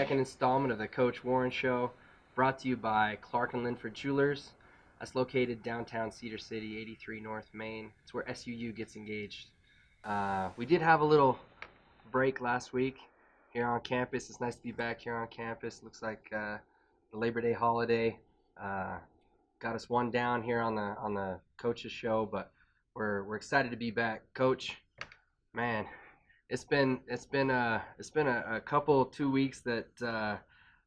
second installment of the Coach Warren Show, brought to you by Clark and Linford Jewelers. That's located downtown Cedar City, 83 North Main. It's where SUU gets engaged. We did have a little break last week here on campus. It's nice to be back here on campus. Looks like the Labor Day holiday got us one down here on the coaches show, but we're excited to be back. Coach, man, it's been a couple 2 weeks that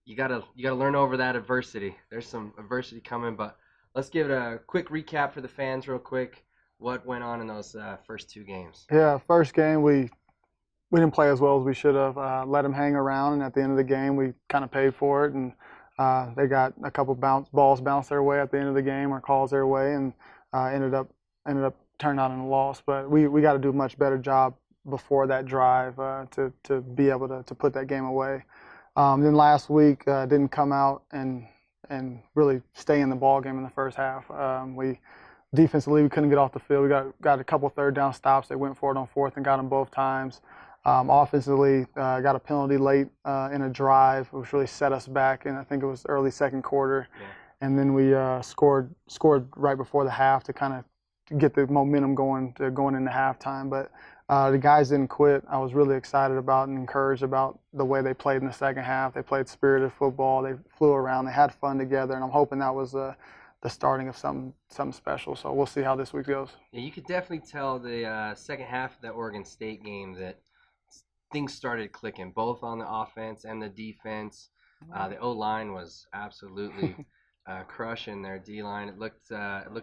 you gotta learn over that adversity. There's some adversity coming, but let's give it a quick recap for the fans real quick. What went on in those first two games? Yeah, first game we didn't play as well as we should have. Let them hang around, and at the end of the game we kind of paid for it, and they got a couple balls bounced their way at the end of the game or calls their way, and ended up turning out in a loss. But we got to do a much better job before that drive to be able to put that game away. Then last week didn't come out and really stay in the ball game in the first half. Defensively, we couldn't get off the field. We got a couple third down stops. They went for it on fourth and got them both times. Offensively, got a penalty late in a drive, which really set us back, and I think it was early second quarter. Yeah. And then we scored right before the half to kind of get the momentum going into halftime. But the guys didn't quit. I was really excited about and encouraged about the way they played in the second half. They played spirited football. They flew around. They had fun together, and I'm hoping that was the starting of something special. So we'll see how this week goes. Yeah, you could definitely tell the second half of that Oregon State game that things started clicking, both on the offense and the defense. The O-line was absolutely crushing their D-line. It looked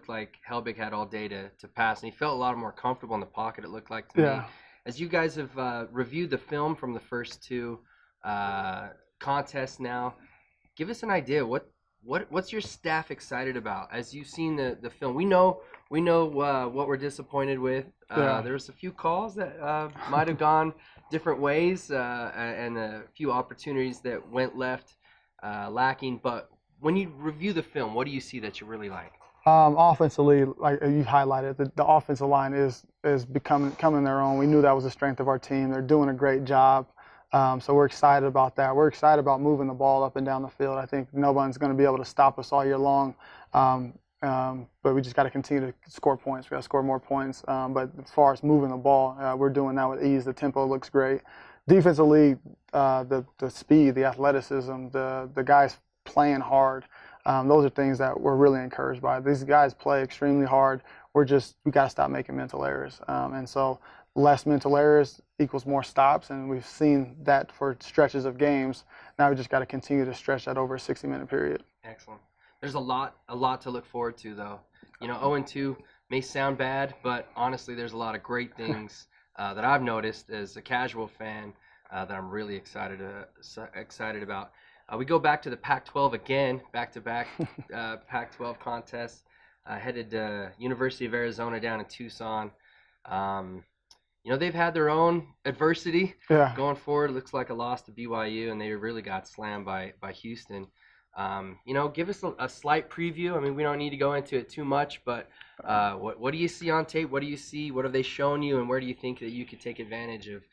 like Helbig had all day to pass, and he felt a lot more comfortable in the pocket, it looked like to me. As you guys have reviewed the film from the first two contests now, give us an idea. What's your staff excited about as you've seen the film? We know what we're disappointed with. There was a few calls that might have gone different ways and a few opportunities that went left lacking. But when you review the film, what do you see that you really like? Offensively, like you highlighted, the offensive line is coming their own. We knew that was the strength of our team. They're doing a great job. So we're excited about that. We're excited about moving the ball up and down the field. I think no one's going to be able to stop us all year long. But we just got to continue to score points. We got to score more points. But as far as moving the ball, we're doing that with ease. The tempo looks great. Defensively, the speed, the athleticism, the guys playing hard. Those are things that we're really encouraged by. These guys play extremely hard. We got to stop making mental errors. And so less mental errors equals more stops, and we've seen that for stretches of games. Now we just got to continue to stretch that over a 60-minute period. Excellent. There's a lot to look forward to, though. 0-2 may sound bad, but honestly, there's a lot of great things that I've noticed as a casual fan that I'm really excited about. We go back to the Pac-12 again, back-to-back Pac-12 contests. Headed to University of Arizona down in Tucson. They've had their own adversity going forward. It looks like a loss to BYU, and they really got slammed by Houston. Give us a slight preview. I mean, we don't need to go into it too much, but what do you see on tape? What do you see? What have they shown you, and where do you think that you could take advantage of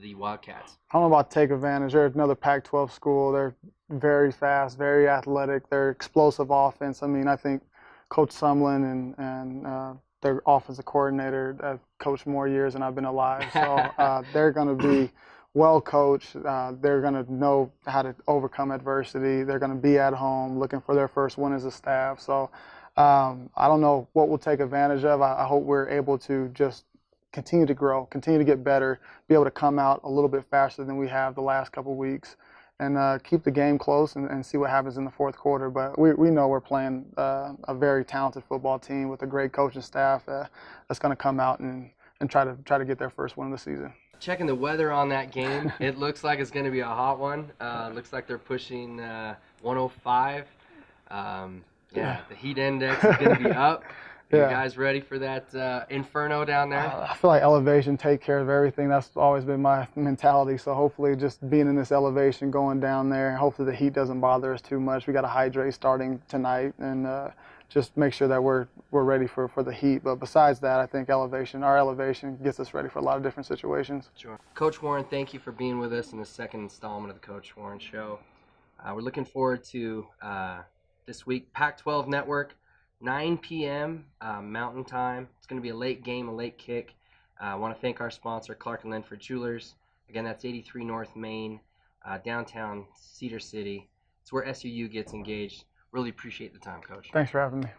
the Wildcats? I don't know about take advantage. They're another Pac-12 school. They're very fast, very athletic. They're explosive offense. I mean, I think Coach Sumlin and their offensive coordinator have coached more years than I've been alive. So they're going to be well coached. They're going to know how to overcome adversity. They're going to be at home looking for their first win as a staff. So I don't know what we'll take advantage of. I hope we're able to just continue to grow, continue to get better, be able to come out a little bit faster than we have the last couple of weeks, and keep the game close and see what happens in the fourth quarter. But we know we're playing a very talented football team with a great coaching staff that's going to come out and try to get their first win of the season. Checking the weather on that game, it looks like it's going to be a hot one. Looks like they're pushing 105. The heat index is going to be up. You guys ready for that inferno down there? I feel like elevation take care of everything. That's always been my mentality. So hopefully just being in this elevation, going down there, hopefully the heat doesn't bother us too much. We got to hydrate starting tonight and just make sure that we're ready for the heat. But besides that, I think our elevation gets us ready for a lot of different situations. Sure. Coach Warren, thank you for being with us in the second installment of the Coach Warren Show. We're looking forward to this week, Pac-12 Network, 9 p.m. Mountain Time. It's going to be a late game, a late kick. I want to thank our sponsor, Clark & Linford Jewelers. Again, that's 83 North Main, downtown Cedar City. It's where SUU gets engaged. Really appreciate the time, Coach. Thanks for having me.